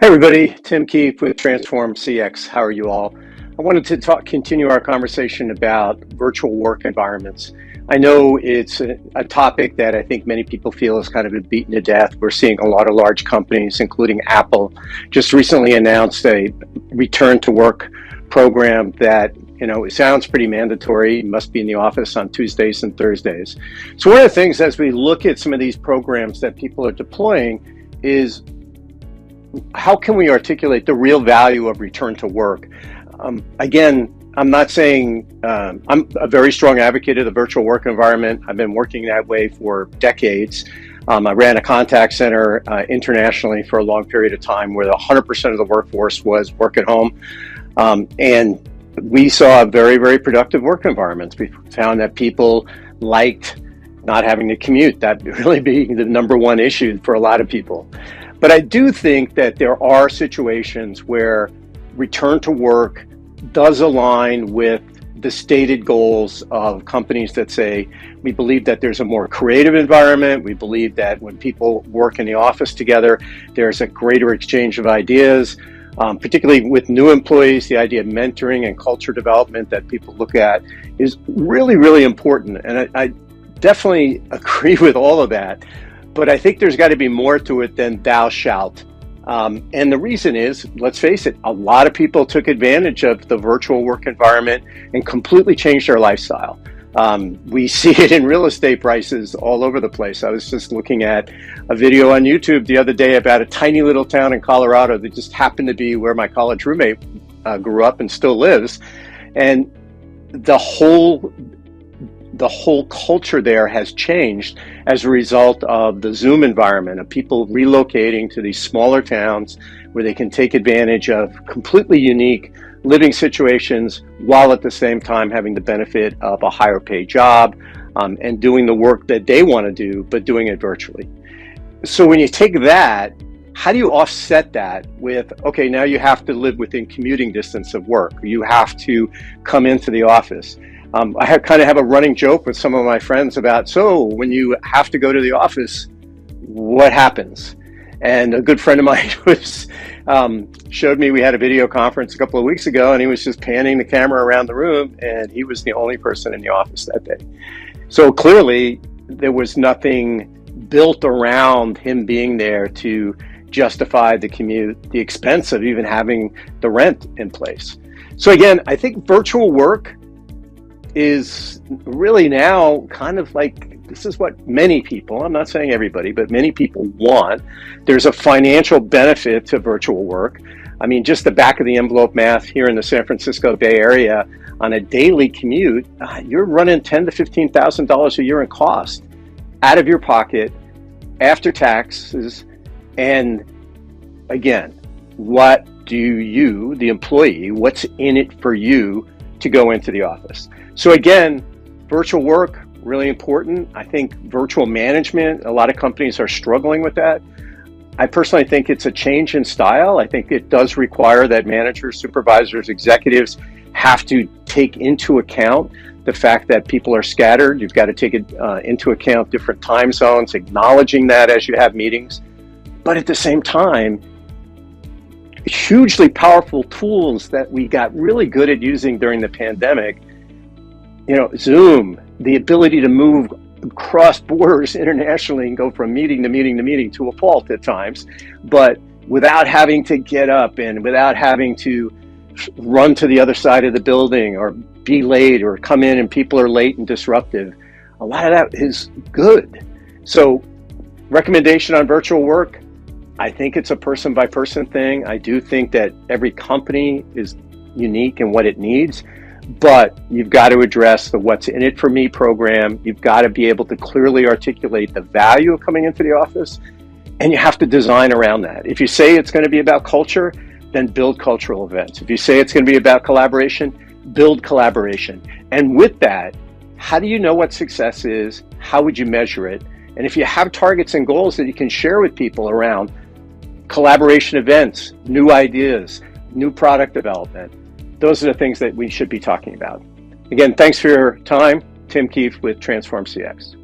Hey everybody, Tim Keefe with Transform CX. How are you all? I wanted to continue our conversation about virtual work environments. I know it's a topic that I think many people feel has kind of been beaten to death. We're seeing a lot of large companies, including Apple, just recently announced a return to work program that, it sounds pretty mandatory. You must be in the office on Tuesdays and Thursdays. So one of the things as we look at some of these programs that people are deploying is how can we articulate the real value of return to work? Again, I'm not saying I'm a very strong advocate of the virtual work environment. I've been working that way for decades. I ran a contact center internationally for a long period of time where 100% of the workforce was work at home. And we saw a very, very productive work environments. We found that people liked not having to commute, that really being the number one issue for a lot of people. But I do think that there are situations where return to work does align with the stated goals of companies that say, we believe that there's a more creative environment. We believe that when people work in the office together, there's a greater exchange of ideas, particularly with new employees. The idea of mentoring and culture development that people look at is really, really important. And I definitely agree with all of that. But I think there's got to be more to it than thou shalt. And the reason is, let's face it, a lot of people took advantage of the virtual work environment and completely changed their lifestyle. We see it in real estate prices all over the place. I was just looking at a video on YouTube the other day about a tiny little town in Colorado that just happened to be where my college roommate grew up and still lives. And the whole culture there has changed as a result of the Zoom environment, of people relocating to these smaller towns where they can take advantage of completely unique living situations while at the same time having the benefit of a higher paid job and doing the work that they want to do, but doing it virtually. So when you take that, how do you offset that with, okay, now you have to live within commuting distance of work, or you have to come into the office? I kind of have a running joke with some of my friends about, so when you have to go to the office, what happens? And a good friend of mine showed me, we had a video conference a couple of weeks ago, and he was just panning the camera around the room, and he was the only person in the office that day. So clearly, there was nothing built around him being there to justify the commute, the expense of even having the rent in place. So again, I think virtual work is really now kind of like, this is what many people, I'm not saying everybody, but many people want. There's a financial benefit to virtual work. I mean, just the back of the envelope math here in the San Francisco Bay Area on a daily commute, you're running $10,000 to $15,000 a year in cost out of your pocket after taxes. And again, what do you, the employee, what's in it for you to go into the office? So again, virtual work, really important. I think virtual management, a lot of companies are struggling with that. I personally think it's a change in style. I think it does require that managers, supervisors, executives have to take into account the fact that people are scattered. You've got to take into account different time zones, acknowledging that as you have meetings. But at the same time, hugely powerful tools that we got really good at using during the pandemic, Zoom, the ability to move across borders internationally and go from meeting to meeting to meeting to a fault at times, but without having to get up and without having to run to the other side of the building or be late or come in and people are late and disruptive. A lot of that is good. So recommendation on virtual work, I think it's a person by person thing. I do think that every company is unique in what it needs, but you've got to address the what's in it for me program. You've got to be able to clearly articulate the value of coming into the office, and you have to design around that. If you say it's going to be about culture, then build cultural events. If you say it's going to be about collaboration, build collaboration. And with that, how do you know what success is? How would you measure it? And if you have targets and goals that you can share with people around collaboration events, new ideas, new product development, those are the things that we should be talking about. Again, thanks for your time. Tim Keefe with Transform CX.